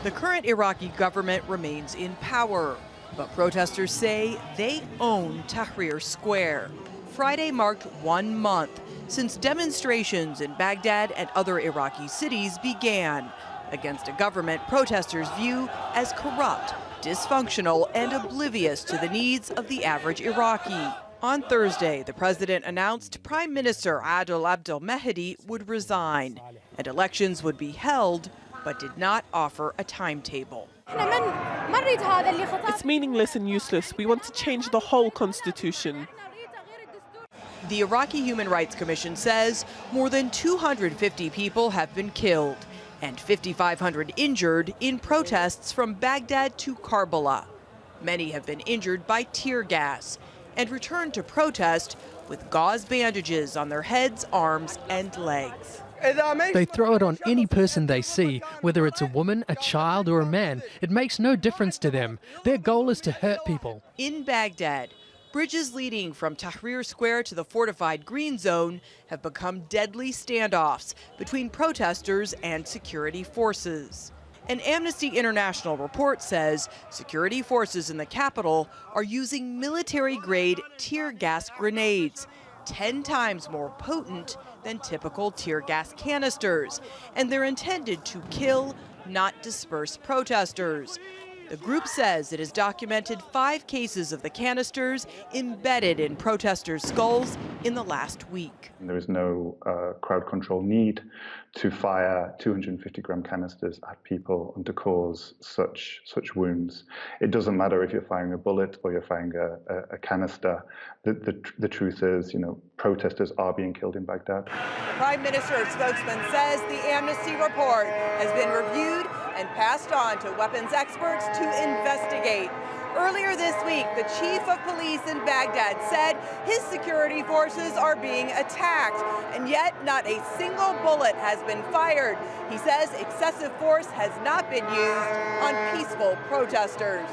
The current Iraqi government remains in power, but protesters say they own Tahrir Square. Friday marked 1 month since demonstrations in Baghdad and other Iraqi cities began against a government protesters view as corrupt, dysfunctional, and oblivious to the needs of the average Iraqi. On Thursday, the president announced Prime Minister Adel Mahdi would resign and elections would be held, but did not offer a timetable. It's meaningless and useless. We want to change the whole constitution. The Iraqi Human Rights Commission says more than 250 people have been killed and 5,500 injured in protests from Baghdad to Karbala. Many have been injured by tear gas and returned to protest with gauze bandages on their heads, arms, and legs. They throw it on any person they see, whether it's a woman, a child, or a man. It makes no difference to them. Their goal is to hurt people. In Baghdad, bridges leading from Tahrir Square to the fortified Green Zone have become deadly standoffs between protesters and security forces. An Amnesty International report says security forces in the capital are using military-grade tear gas grenades, 10 times more potent than typical tear gas canisters, and they're intended to kill, not disperse protesters. The group says it has documented 5 cases of the canisters embedded in protesters' skulls in the last week. There is no crowd control need to fire 250-gram canisters at people and to cause such wounds. It doesn't matter if you're firing a bullet or you're firing a canister. The truth is, protesters are being killed in Baghdad. The Prime Minister's spokesman says the Amnesty report has been reviewed and passed on to weapons experts to investigate. Earlier this week, the chief of police in Baghdad said his security forces are being attacked, and yet not a single bullet has been fired. He says excessive force has not been used on peaceful protesters.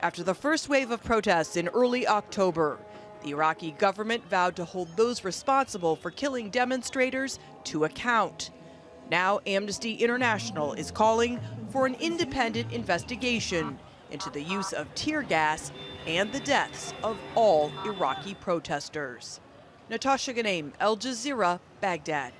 After the first wave of protests in early October, the Iraqi government vowed to hold those responsible for killing demonstrators to account. Now Amnesty International is calling for an independent investigation into the use of tear gas and the deaths of all Iraqi protesters. Natasha, Ghoneim, Al Jazeera, Baghdad.